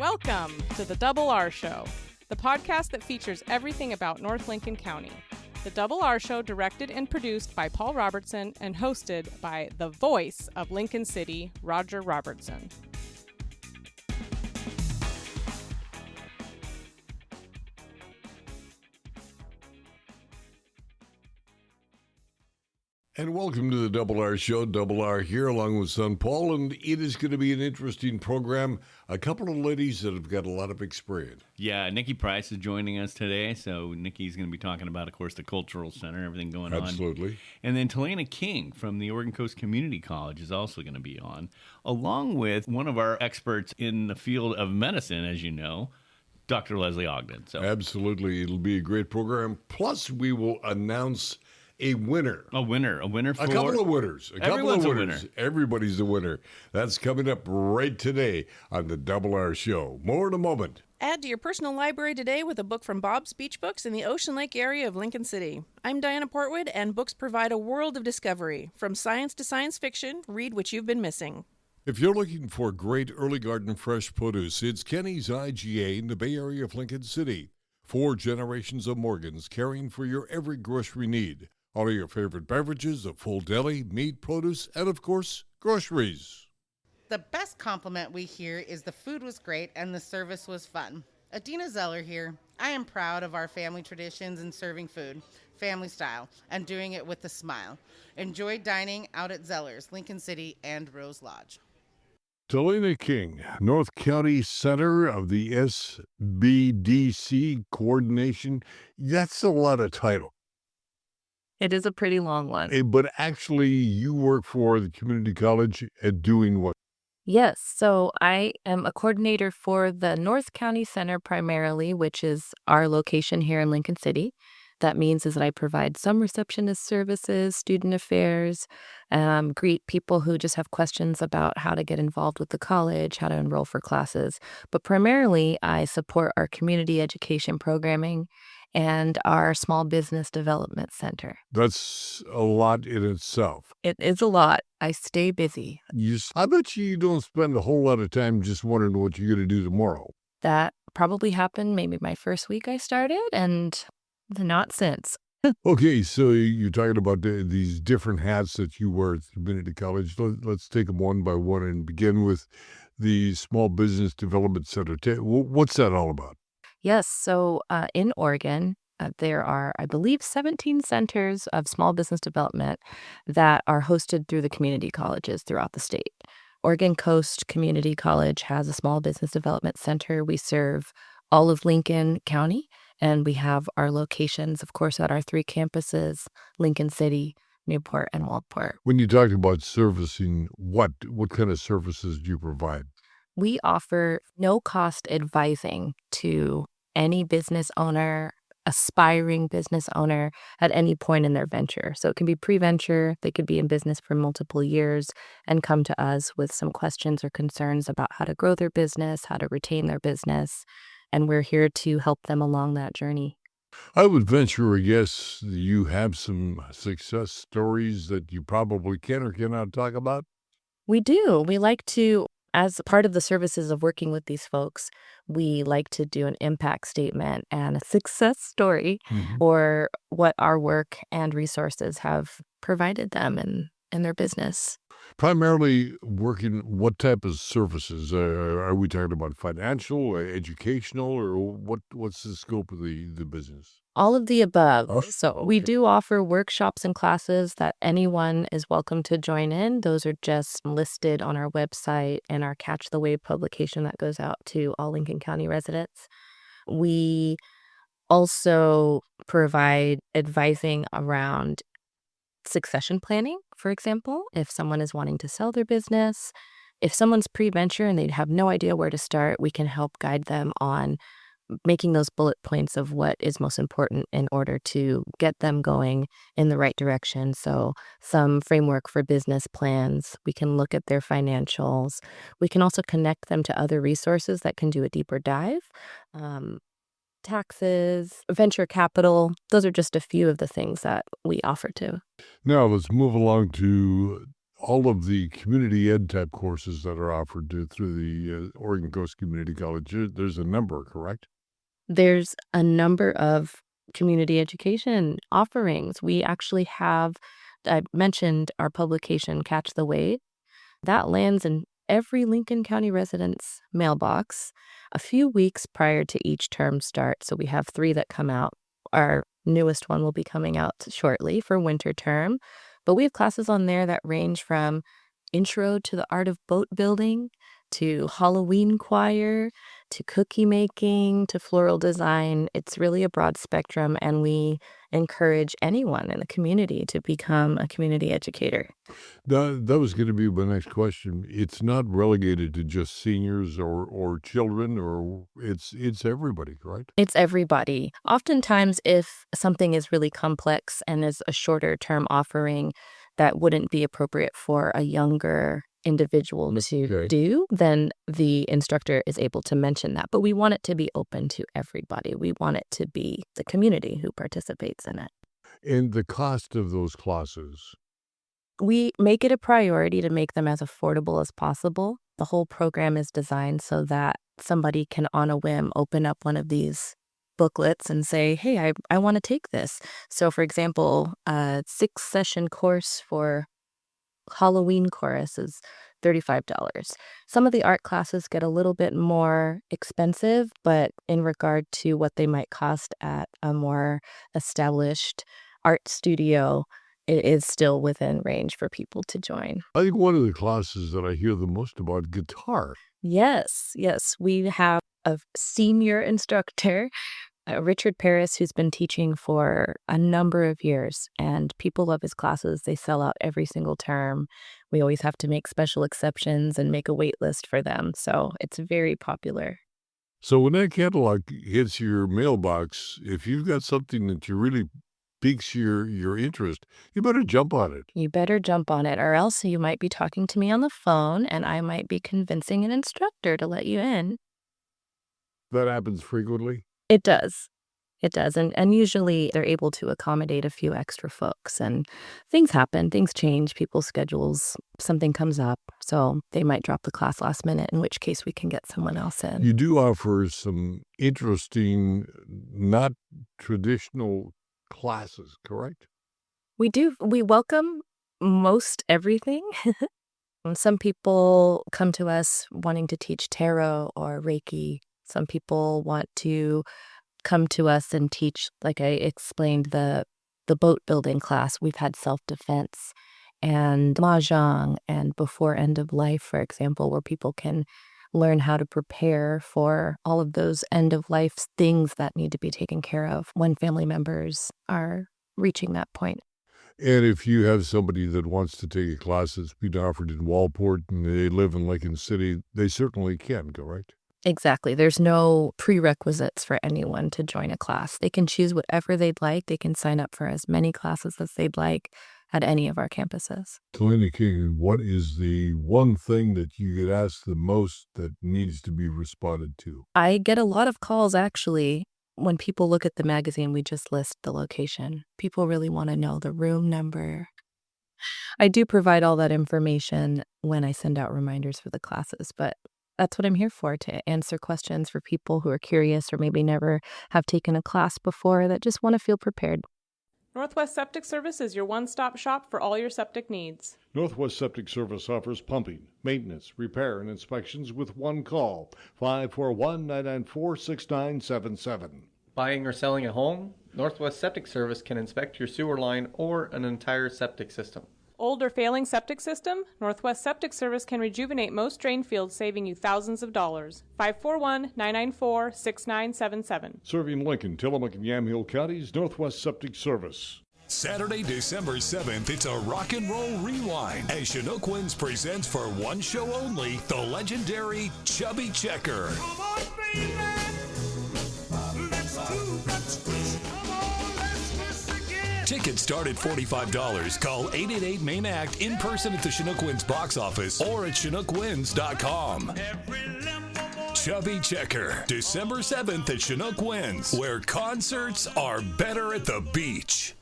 Welcome to the Double R Show, the podcast that features everything about North Lincoln County. The Double R Show, directed and produced by Paul Robertson and hosted by the voice of Lincoln City, Roger Robertson. And welcome to the Double R Show. Double R here along with Son Paul, and it is going to be an interesting program. A couple of ladies that have got a lot of experience. Yeah, Nikki Price is joining us today. So Nikki's going to be talking about, of course, the Cultural Center, everything going on. Absolutely. And then Talena King from the Oregon Coast Community College is also going to be on, along with one of our experts in the field of medicine, as you know, Dr. Leslie Ogden. So Absolutely. It'll be a great program. Plus, we will announce a winner. A winner for... A couple of winners. Everyone's a winner. Everybody's a winner. That's coming up right today on the Double R Show. More in a moment. Add to your personal library today with a book from Bob's Beach Books in the Ocean Lake area of Lincoln City. I'm Diana Portwood, and books provide a world of discovery. From science to science fiction, read what you've been missing. If you're looking for great early garden fresh produce, it's Kenny's IGA in the Bay Area of Lincoln City. 4 generations of Morgans caring for your every grocery need. All of your favorite beverages, a full deli, meat, produce, and of course, groceries. The best compliment we hear is the food was great and the service was fun. Adina Zeller here. I am proud of our family traditions in serving food, family style, and doing it with a smile. Enjoy dining out at Zeller's, Lincoln City, and Rose Lodge. Talena King, North County Center of the SBDC Coordination. That's a lot of title. It is a pretty long one. But actually, you work for the community college at doing what? Yes, so I am a coordinator for the North County Center primarily, which is our location here in Lincoln City. That means is that I provide some receptionist services, student affairs, greet people who just have questions about how to get involved with the college, how to enroll for classes. But primarily, I support our community education programming and our small business development center. That's a lot in itself. It is a lot. I stay busy. I bet you don't spend a whole lot of time just wondering what you're going to do tomorrow. That probably happened maybe my first week I started, and not since. Okay, so you're talking about these different hats that you wear at the community college. Let's take them one by one and begin with the Small Business Development Center. What's that all about? Yes, so in Oregon, there are, I believe, 17 centers of small business development that are hosted through the community colleges throughout the state. Oregon Coast Community College has a small business development center. We serve all of Lincoln County, and we have our locations, of course, at our 3 campuses, Lincoln City, Newport, and Waldport. When you talk about servicing, what kind of services do you provide? We offer no-cost advising to any business owner, aspiring business owner at any point in their venture. So it can be pre-venture, they could be in business for multiple years and come to us with some questions or concerns about how to grow their business, how to retain their business, and we're here to help them along that journey. I would venture a guess you have some success stories that you probably can or cannot talk about. We do. We like to, as part of the services of working with these folks, we like to do an impact statement and a success story for what our work and resources have provided them in their business. Primarily working, what type of services? Are we talking about financial, educational, or what's the scope of the business? All of the above. Oh, So we okay. do offer workshops and classes that anyone is welcome to join in. Those are just listed on our website and our Catch the Wave publication that goes out to all Lincoln County residents. We also provide advising around succession planning, for example, if someone is wanting to sell their business. If someone's pre-venture and they have no idea where to start, we can help guide them on making those bullet points of what is most important in order to get them going in the right direction. So some framework for business plans. We can look at their financials. We can also connect them to other resources that can do a deeper dive. Taxes, venture capital. Those are just a few of the things that we offer too. Now let's move along to all of the community ed type courses that are offered through the Oregon Coast Community College. There's a number, correct? There's a number of community education offerings. We actually have, I mentioned our publication, Catch the Wave. That lands in every Lincoln County resident's mailbox a few weeks prior to each term start. So we have 3 that come out. Our newest one will be coming out shortly for winter term. But we have classes on there that range from Intro to the Art of Boat Building, to Halloween choir, to cookie making, to floral design. It's really a broad spectrum, and we encourage anyone in the community to become a community educator. That was going to be my next question. It's not relegated to just seniors or children, or it's everybody, right? It's everybody. Oftentimes, if something is really complex and is a shorter term offering that wouldn't be appropriate for a younger individual to do, then the instructor is able to mention that. But we want it to be open to everybody. We want it to be the community who participates in it. And the cost of those classes? We make it a priority to make them as affordable as possible. The whole program is designed so that somebody can, on a whim, open up one of these booklets and say, hey, I want to take this. So, for example, a 6-session course for Halloween chorus is $35. Some of the art classes get a little bit more expensive, but in regard to what they might cost at a more established art studio, it is still within range for people to join. I think one of the classes that I hear the most about, guitar. Yes. We have a senior instructor, Richard Paris, who's been teaching for a number of years, and people love his classes. They sell out every single term. We always have to make special exceptions and make a wait list for them. So it's very popular. So when that catalog hits your mailbox, if you've got something that you really piques your interest, you better jump on it. You better jump on it, or else you might be talking to me on the phone and I might be convincing an instructor to let you in. That happens frequently? It does. And usually they're able to accommodate a few extra folks, and things happen, things change, people's schedules, something comes up. So they might drop the class last minute, in which case we can get someone else in. You do offer some interesting, not traditional classes, correct? We do. We welcome most everything. Some people come to us wanting to teach tarot or Reiki. Some people want to come to us and teach, like I explained, the boat building class. We've had self-defense and mahjong and before end of life, for example, where people can learn how to prepare for all of those end of life things that need to be taken care of when family members are reaching that point. And if you have somebody that wants to take a class that's being offered in Walport and they live in Lincoln City, they certainly can, correct? Exactly. There's no prerequisites for anyone to join a class. They can choose whatever they'd like. They can sign up for as many classes as they'd like at any of our campuses. Talina King, what is the one thing that you get asked the most that needs to be responded to? I get a lot of calls, actually. When people look at the magazine, we just list the location. People really want to know the room number. I do provide all that information when I send out reminders for the classes, but that's what I'm here for, to answer questions for people who are curious or maybe never have taken a class before that just want to feel prepared. Northwest Septic Service is your one-stop shop for all your septic needs. Northwest Septic Service offers pumping, maintenance, repair, and inspections with one call, 541-994-6977. Buying or selling a home? Northwest Septic Service can inspect your sewer line or an entire septic system. Old or failing septic system? Northwest Septic Service can rejuvenate most drain fields, saving you thousands of dollars. 541-994-6977. Serving Lincoln, Tillamook, and Yamhill counties, Northwest Septic Service. Saturday, December 7th, it's a rock and roll rewind as Chinook Winds presents for one show only the legendary Chubby Checker. Come on, baby. Let's do that twist. Come on, let's twist again. Tickets start at $45. Call 888-MAIN-ACT in person at the Chinook Winds box office or at ChinookWinds.com. Chubby Checker, December 7th at Chinook Winds, where concerts are better at the beach.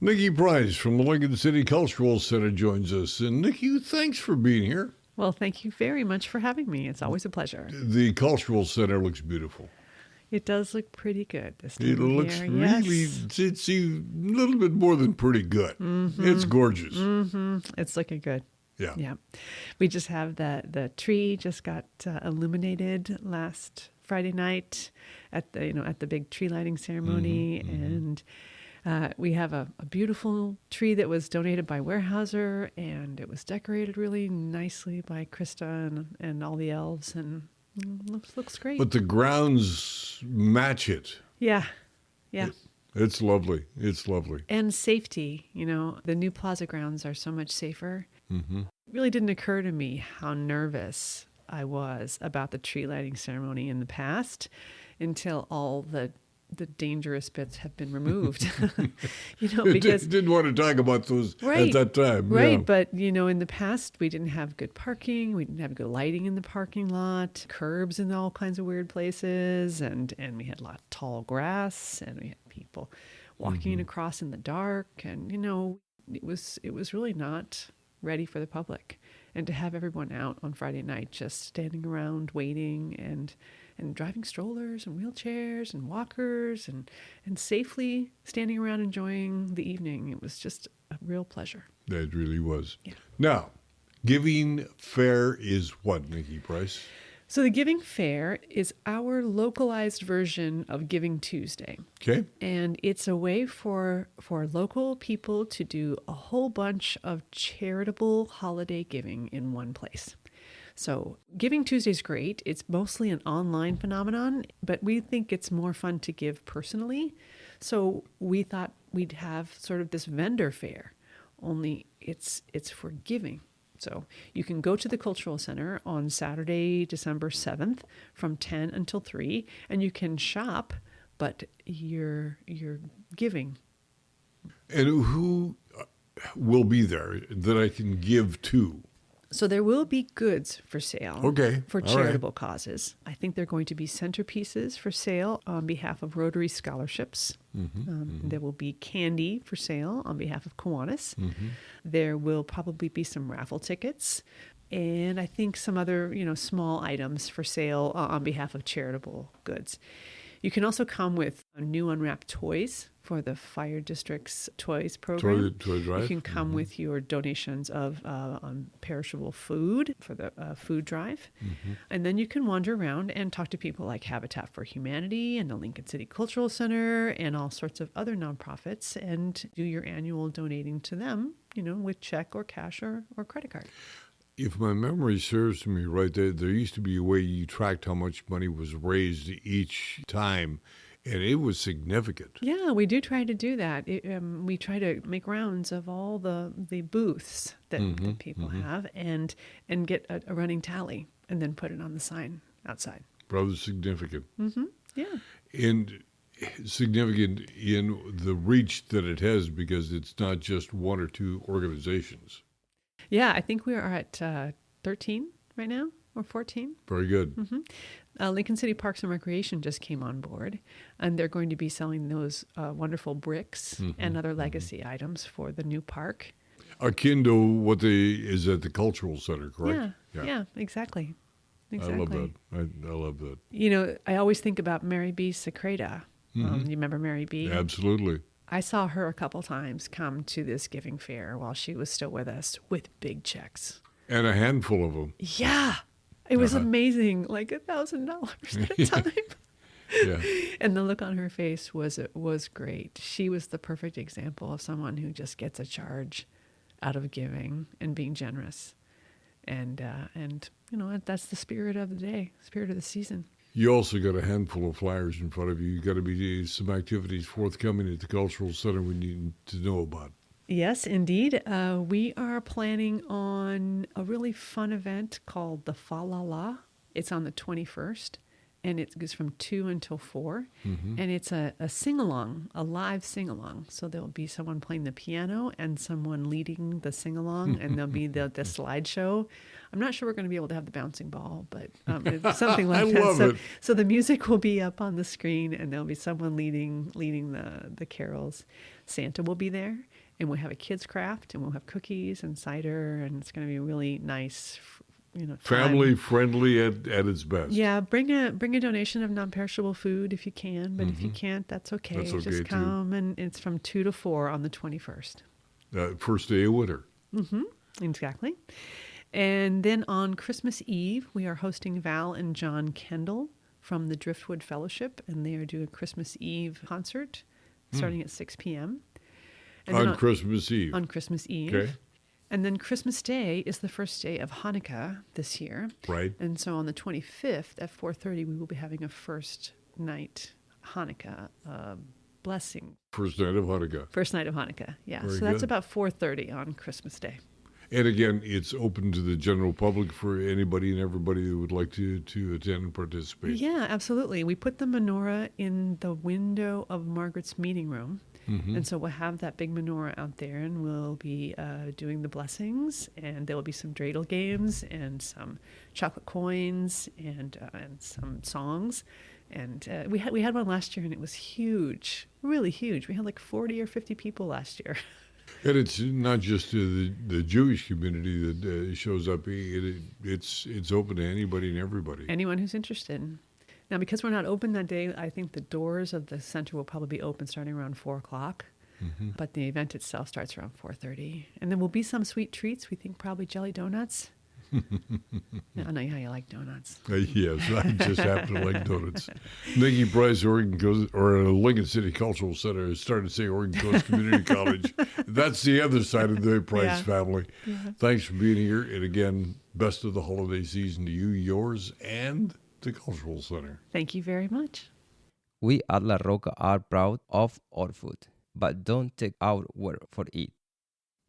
Nikki Price from the Lincoln City Cultural Center joins us. And Nikki, thanks for being here. Well, thank you very much for having me. It's always a pleasure. The Cultural Center looks beautiful. It does look pretty good this time It of looks year. really, Yes. it's a little bit more than pretty good. It's gorgeous. It's looking good. Yeah. Yeah. We just have the tree just got illuminated last Friday night at the big tree lighting ceremony. And we have a beautiful tree that was donated by Weyerhaeuser, and it was decorated really nicely by Krista and all the elves, and looks great. But the grounds match it. Yeah. Yeah. It's lovely. It's lovely. And safety, the new plaza grounds are so much safer. It really didn't occur to me how nervous I was about the tree lighting ceremony in the past until all the dangerous bits have been removed. Because Didn't want to talk about those right, at that time. right. Yeah. But in the past we didn't have good parking, we didn't have good lighting in the parking lot, curbs in all kinds of weird places, and we had a lot of tall grass, and we had people walking across in the dark, and it was really not ready for the public. And to have everyone out on Friday night just standing around waiting and driving strollers and wheelchairs and walkers and safely standing around enjoying the evening, it was just a real pleasure. That really was. Yeah. Now, Giving Fair is what, Nikki Price? So the Giving Fair is our localized version of Giving Tuesday. Okay. And it's a way for local people to do a whole bunch of charitable holiday giving in one place. So Giving Tuesday is great. It's mostly an online phenomenon, but we think it's more fun to give personally. So we thought we'd have sort of this vendor fair, only it's for giving. So you can go to the Cultural Center on Saturday, December 7th from 10 until 3, and you can shop, but you're giving. And who will be there that I can give to? So there will be goods for sale Okay. for All charitable causes. I think they're going to be centerpieces for sale on behalf of Rotary Scholarships. There will be candy for sale on behalf of Kiwanis. There will probably be some raffle tickets. And I think some other, small items for sale on behalf of charitable goods. You can also come with new unwrapped toys for the fire district's toys program. Toy drive. You can come with your donations of perishable food for the food drive. And then you can wander around and talk to people like Habitat for Humanity and the Lincoln City Cultural Center and all sorts of other nonprofits and do your annual donating to them, with check or cash or credit card. If my memory serves me right, there used to be a way you tracked how much money was raised each time, and it was significant. Yeah, we do try to do that. We try to make rounds of all the booths that people have and get a running tally and then put it on the sign outside. Rather significant. Yeah. And significant in the reach that it has because it's not just one or two organizations. Yeah, I think we are at 13 right now, or 14. Very good. Lincoln City Parks and Recreation just came on board, and they're going to be selling those wonderful bricks and other legacy items for the new park. Akin to what is at the Cultural Center, correct? Yeah, exactly. I love that. I love that. I always think about Mary B. Secreta. You remember Mary B? Absolutely. I saw her a couple times come to this Giving Fair while she was still with us with big checks. And a handful of them. Yeah. It was amazing, like $1,000 at a time. Yeah. And the look on her face was great. She was the perfect example of someone who just gets a charge out of giving and being generous. And that's the spirit of the day, spirit of the season. You also got a handful of flyers in front of you. You got to be some activities forthcoming at the Cultural Center we need to know about. Yes, indeed. We are planning on a really fun event called the Fa La La. It's on the 21st, and it goes from 2 until 4. And it's a sing-along, a live sing-along. So there'll be someone playing the piano and someone leading the sing-along, and there'll be the slideshow. I'm not sure we're going to be able to have the bouncing ball, but it's something like I that. love it. So the music will be up on the screen, and there'll be someone leading the carols. Santa will be there. And we'll have a kids craft, and we'll have cookies and cider, and it's going to be really nice, time. Family friendly at its best. Yeah, bring a donation of non-perishable food if you can, but if you can't, that's okay. That's okay, Just too. come, and it's from 2 to 4 on the 21st. First day of winter. Exactly. And then on Christmas Eve, we are hosting Val and John Kendall from the Driftwood Fellowship, and they are doing a Christmas Eve concert starting at 6 p.m. And then On Christmas Eve. On Christmas Eve. Okay. And then Christmas Day is the first day of Hanukkah this year. Right. And so on the 25th at 4:30, we will be having a first night Hanukkah blessing. First night of Hanukkah. First night of Hanukkah, yeah. Very So that's good. about 4:30 on Christmas Day. And again, it's open to the general public for anybody and everybody who would like to attend and participate. Yeah, absolutely. We put the menorah in the window of Margaret's meeting room. And so we'll have that big menorah out there, and we'll be doing the blessings, and there will be some dreidel games and some chocolate coins and some songs. And we had one last year, and it was huge, really huge. We had like 40 or 50 people last year. And it's not just the Jewish community that shows up. It's open to anybody and everybody. Anyone who's interested. Now, because we're not open that day, I think the doors of the center will probably be open starting around 4 o'clock. But the event itself starts around 4:30. And there will be some sweet treats. We think probably jelly donuts. I know how you like donuts. Yes, I just happen to like donuts. Nikki Price, Oregon Coast, or Lincoln City Cultural Center, is starting to say Oregon Coast Community College. That's the other side of the Price family. Thanks for being here. And again, best of the holiday season to you, yours, and the Cultural Center. Thank you very much. We at La Roca are proud of our food, but don't take our word for it.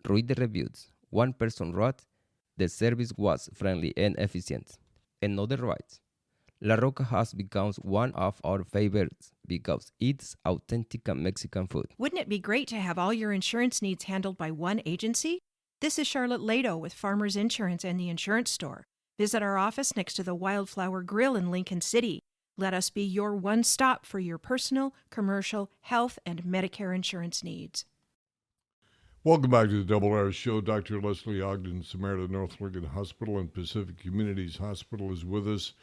Read the reviews. One person wrote, "The service was friendly and efficient." Another writes, "La Roca has become one of our favorites because it's authentic Mexican food." Wouldn't it be great to have all your insurance needs handled by one agency? This is Charlotte Lado with Farmers Insurance and the Insurance Store. Visit our office next to the Wildflower Grill in Lincoln City. Let us be your one stop for your personal, commercial, health, and Medicare insurance needs. Welcome back to the Double R Show. Dr. Leslie Ogden, Samaritan North Lincoln Hospital and Pacific Communities Hospital is with us.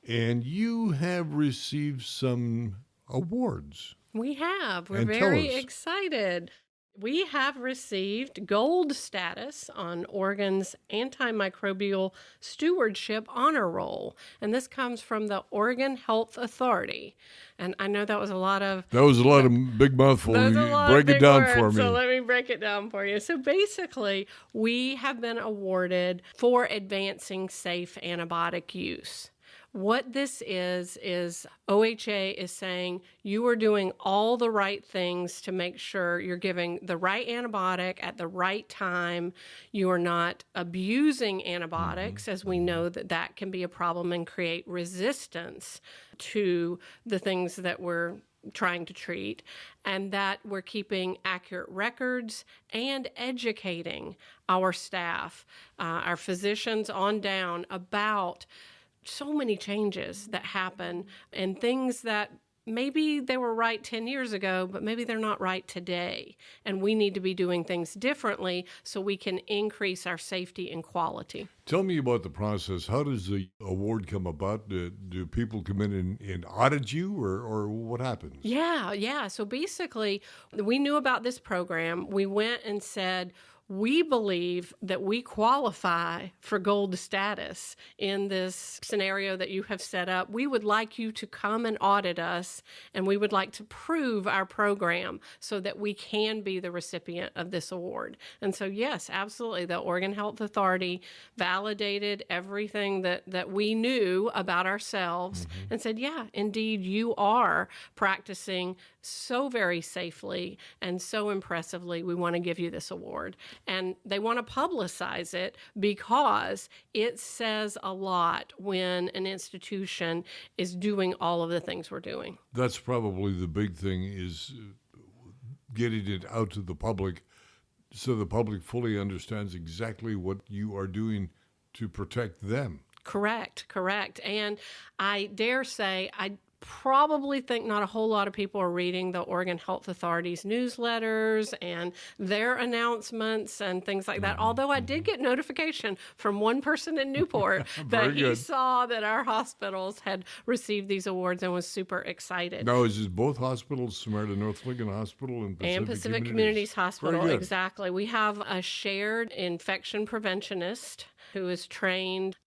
And you have received some awards. We have. We're And tell very us. excited. We have received gold status on Oregon's Antimicrobial Stewardship Honor Roll. And this comes from the Oregon Health Authority. And I know that was a lot of... That was a lot of big mouthful. Those are a lot of Break it big down words, for me. So let me break it down for you. So basically, we have been awarded for advancing safe antibiotic use. What this is OHA is saying you are doing all the right things to make sure you're giving the right antibiotic at the right time. You are not abusing antibiotics, as we know that can be a problem and create resistance to the things that we're trying to treat, and that we're keeping accurate records and educating our staff, our physicians on down about so many changes that happen and things that maybe they were right 10 years ago, but maybe they're not right today. And we need to be doing things differently so we can increase our safety and quality. Tell me about the process. How does the award come about? Do people come in and audit you, or what happens? Yeah. So basically, we knew about this program. We went and said, we believe that we qualify for gold status in this scenario that you have set up. We would like you to come and audit us, and we would like to prove our program so that we can be the recipient of this award. And so, yes, absolutely, the Oregon Health Authority validated everything that we knew about ourselves and said, yeah, indeed, you are practicing so very safely and so impressively. We want to give you this award. And they want to publicize it because it says a lot when an institution is doing all of the things we're doing. That's probably the big thing, is getting it out to the public so the public fully understands exactly what you are doing to protect them. Correct. And I dare say, I probably think not a whole lot of people are reading the Oregon Health Authority's newsletters and their announcements and things like that. Although I did get notification from one person in Newport that he saw that our hospitals had received these awards and was super excited. Now, is it both hospitals, Samaritan North Lincoln Hospital and Pacific Communities Hospital? Exactly. We have a shared infection preventionist who is trained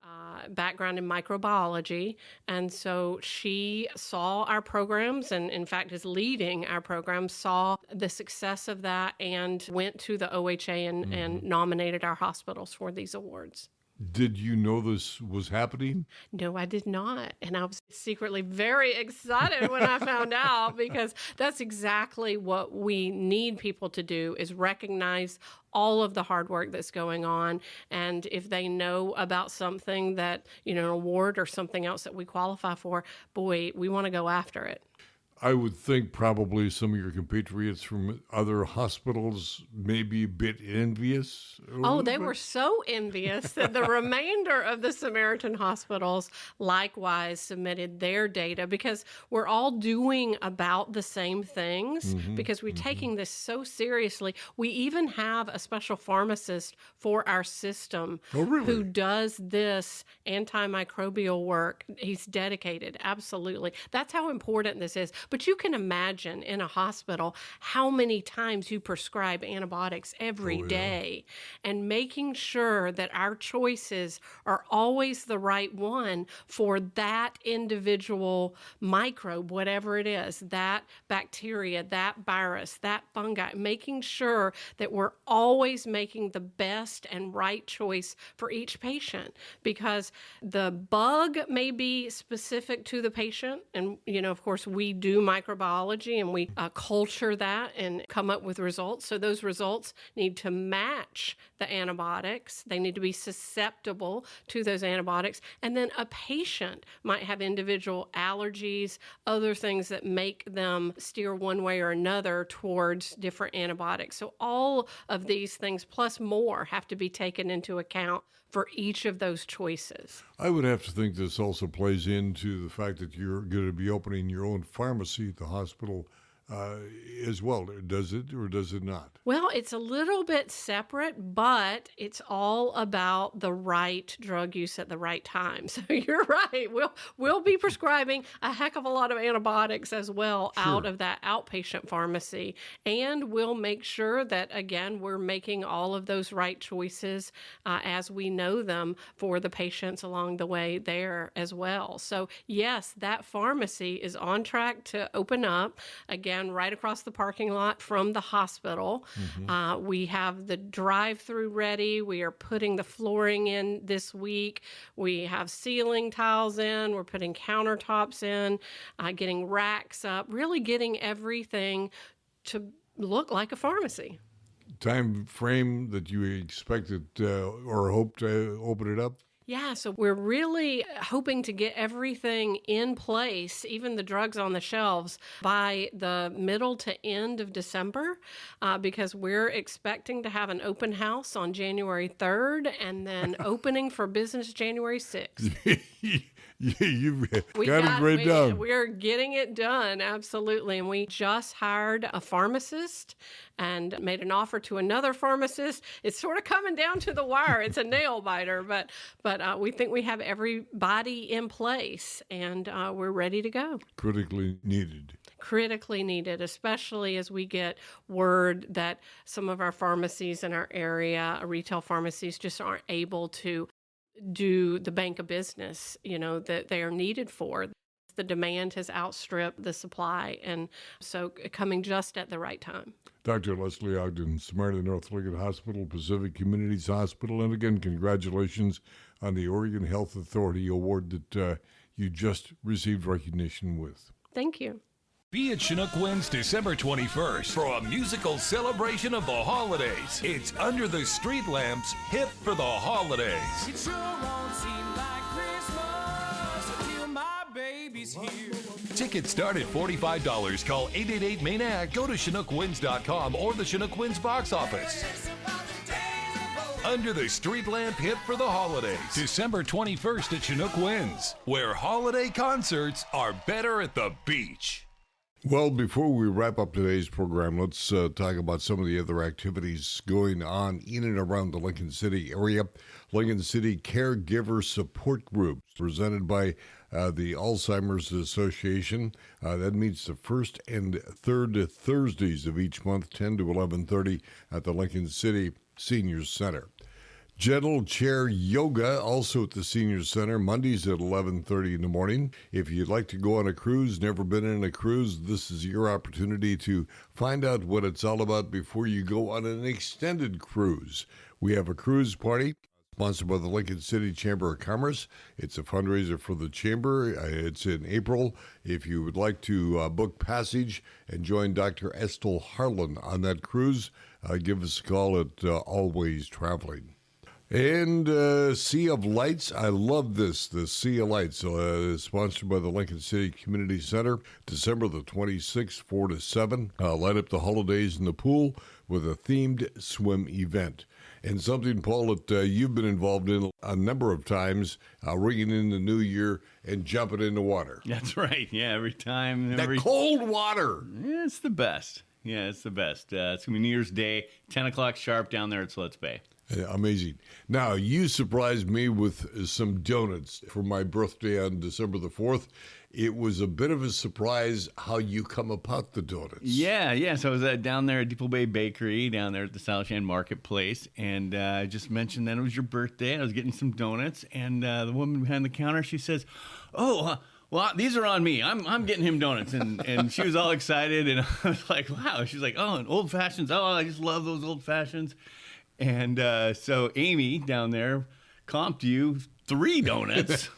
background in microbiology. And so she saw our programs and, in fact, is leading our programs, saw the success of that and went to the OHA and nominated our hospitals for these awards. Did you know this was happening? No, I did not. And I was secretly very excited when I found out, because that's exactly what we need people to do, is recognize all of the hard work that's going on. And if they know about something that, an award or something else that we qualify for, boy, we want to go after it. I would think probably some of your compatriots from other hospitals may be a bit envious. Oh, they were so envious that the remainder of the Samaritan hospitals likewise submitted their data, because we're all doing about the same things, because we're taking this so seriously. We even have a special pharmacist for our system who does this antimicrobial work. He's dedicated, absolutely. That's how important this is. But you can imagine in a hospital how many times you prescribe antibiotics every day, and making sure that our choices are always the right one for that individual microbe, whatever it is, that bacteria, that virus, that fungi, making sure that we're always making the best and right choice for each patient, because the bug may be specific to the patient. And, of course, we do microbiology and we culture that and come up with results. So those results need to match the antibiotics. They need to be susceptible to those antibiotics. And then a patient might have individual allergies, other things that make them steer one way or another towards different antibiotics. So all of these things plus more have to be taken into account for each of those choices. I would have to think this also plays into the fact that you're going to be opening your own pharmacy at the hospital as well. Does it or does it not? Well, it's a little bit separate, but it's all about the right drug use at the right time. So you're right. We'll be prescribing a heck of a lot of antibiotics as well out of that outpatient pharmacy. And we'll make sure that, again, we're making all of those right choices as we know them for the patients along the way there as well. So yes, that pharmacy is on track to open up. Again, right across the parking lot from the hospital. We have the drive-through ready. We are putting the flooring in this week. We have ceiling tiles in. We're putting countertops in, getting racks up, really getting everything to look like a pharmacy. Time frame that you expected or hope to open it up? Yeah, so we're really hoping to get everything in place, even the drugs on the shelves, by the middle to end of December, because we're expecting to have an open house on January 3rd and then opening for business January 6th. You've got it right down. We're getting it done, absolutely. And we just hired a pharmacist and made an offer to another pharmacist. It's sort of coming down to the wire. It's a nail biter, but we think we have everybody in place, and we're ready to go. Critically needed, especially as we get word that some of our pharmacies in our area, retail pharmacies, just aren't able to do the bank of business, that they are needed for. The demand has outstripped the supply, and so coming just at the right time. Dr. Leslie Ogden, Samaritan North Lincoln Hospital, Pacific Communities Hospital, and again, congratulations on the Oregon Health Authority Award that you just received recognition with. Thank you. Be at Chinook Winds December 21st for a musical celebration of the holidays. It's Under the Street Lamps, Hip for the Holidays. It sure won't seem like Christmas until my baby's here. Tickets start at $45. Call 888-MAIN-ACT, go to ChinookWinds.com or the Chinook Winds box office. under the street lamp hit for the holidays. December 21st at Chinook Winds, where holiday concerts are better at the beach. Well, before we wrap up today's program, let's talk about some of the other activities going on in and around the Lincoln City area. Lincoln City Caregiver Support Groups, presented by the Alzheimer's Association. That meets the first and third Thursdays of each month, 10 to 11:30 at the Lincoln City Senior Center. Gentle Chair Yoga, also at the Senior Center, Mondays at 11:30 in the morning. If you'd like to go on a cruise, never been in a cruise, this is your opportunity to find out what it's all about before you go on an extended cruise. We have a cruise party sponsored by the Lincoln City Chamber of Commerce. It's a fundraiser for the Chamber. It's in April. If you would like to book passage and join Dr. Estelle Harlan on that cruise, give us a call at Always Traveling. And Sea of Lights, I love this, the Sea of Lights, sponsored by the Lincoln City Community Center, December the 26th, 4 to 7. Light up the holidays in the pool with a themed swim event. And something, Paul, that you've been involved in a number of times, ringing in the new year and jumping in the water. That's right. Yeah, every time. The cold water. Yeah, it's the best. Yeah, it's the best. It's going to be New Year's Day, 10 o'clock sharp down there at Slits Bay. Amazing. Now, you surprised me with some donuts for my birthday on December the 4th. It was a bit of a surprise how you come about the donuts. Yeah. So I was down there at Depot Bay Bakery, down there at the South Shan Marketplace, and I just mentioned that it was your birthday. I was getting some donuts, and the woman behind the counter, she says, well, these are on me. I'm getting him donuts. And she was all excited, and I was like, wow. She's like, oh, and old fashions. Oh, I just love those old fashions. And so Amy down there comped you 3 donuts.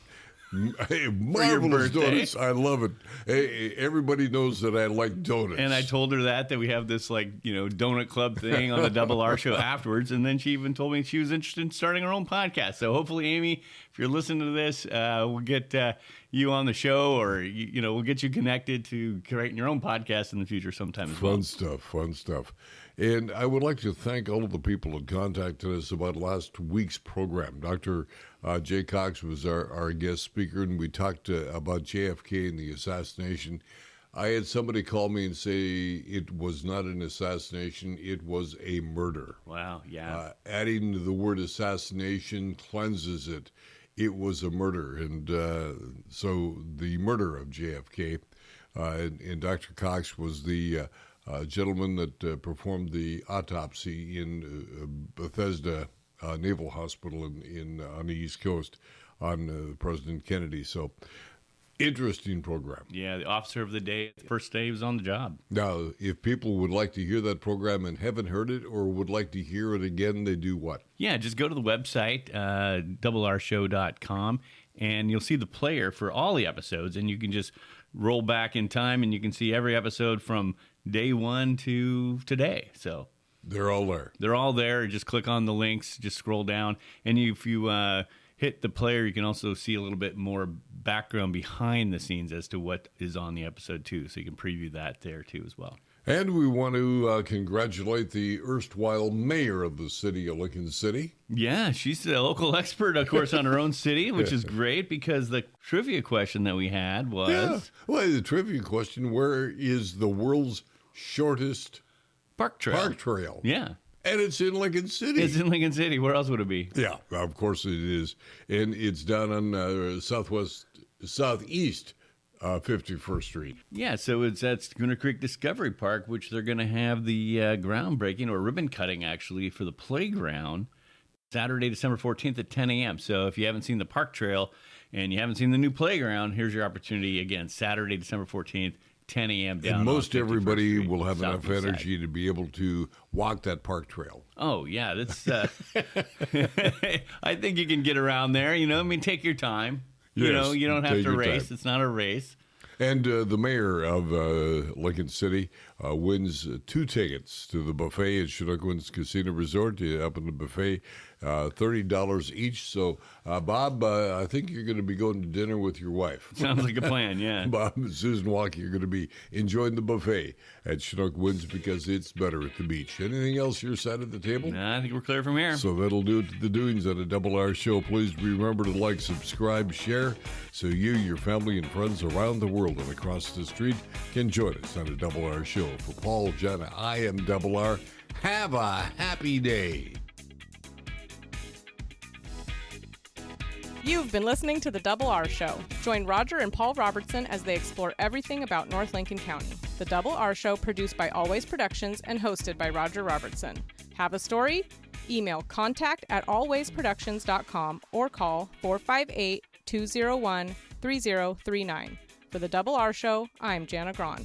Hey, marvelous donuts. I love it. Hey, everybody knows that I like donuts. And I told her that we have this donut club thing on the Double R Show afterwards. And then she even told me she was interested in starting her own podcast. So hopefully, Amy, if you're listening to this, we'll get you on the show, or we'll get you connected to creating your own podcast in the future sometime as well. Fun stuff. And I would like to thank all of the people who contacted us about last week's program. Dr. Jay Cox was our guest speaker, and we talked about JFK and the assassination. I had somebody call me and say it was not an assassination, it was a murder. Wow, yeah. Adding the word assassination cleanses it. It was a murder. And so the murder of JFK, and Dr. Cox was the gentleman that performed the autopsy in Bethesda Naval Hospital on the East Coast on President Kennedy. So, interesting program. Yeah, the officer of the day, the first day he was on the job. Now, if people would like to hear that program and haven't heard it, or would like to hear it again, they do what? Yeah, just go to the website, doublershow.com, and you'll see the player for all the episodes, and you can just roll back in time, and you can see every episode from day 1 to today. So they're all there. They're all there. Just click on the links, just scroll down, and if you hit the player, you can also see a little bit more background behind the scenes as to what is on the episode too. So you can preview that there too as well. And we want to congratulate the erstwhile mayor of the city of Lincoln City. Yeah, she's a local expert, of course, on her own city, which is great, because the trivia question that we had was... Yeah. Well, the trivia question, where is the world's shortest park trail? Yeah. And it's in Lincoln City. It's in Lincoln City. Where else would it be? Yeah, of course it is. And it's down on southeast 51st Street. Yeah, so it's at Schooner Creek Discovery Park, which they're going to have the groundbreaking, or ribbon cutting, actually, for the playground Saturday, December 14th at 10 a.m. So if you haven't seen the park trail and you haven't seen the new playground, here's your opportunity. Again, Saturday, December 14th, 10 a.m. down. And most everybody Street, will have enough energy to be able to walk that park trail. Oh, yeah. That's. I think you can get around there. Take your time. Yes, you don't have to race. Time. It's not a race. And the mayor of Lincoln City wins 2 tickets to the buffet at Chinook Winds Casino Resort. Up in the buffet, $30 each. So, Bob, I think you're going to be going to dinner with your wife. Sounds like a plan, yeah. Bob and Susan Walker, you're going to be enjoying the buffet at Chinook Winds because it's better at the beach. Anything else your side of the table? Nah, I think we're clear from here. So that'll do it to the doings on a Double R Show. Please remember to like, subscribe, share, so you, your family, and friends around the world and across the street can join us on a Double R Show. For Paul, Jenna, I am Double R. Have a happy day. You've been listening to The Double R Show. Join Roger and Paul Robertson as they explore everything about North Lincoln County. The Double R Show, produced by Always Productions and hosted by Roger Robertson. Have a story? Email contact@alwaysproductions.com or call 458-201-3039. For The Double R Show, I'm Jana Grahn.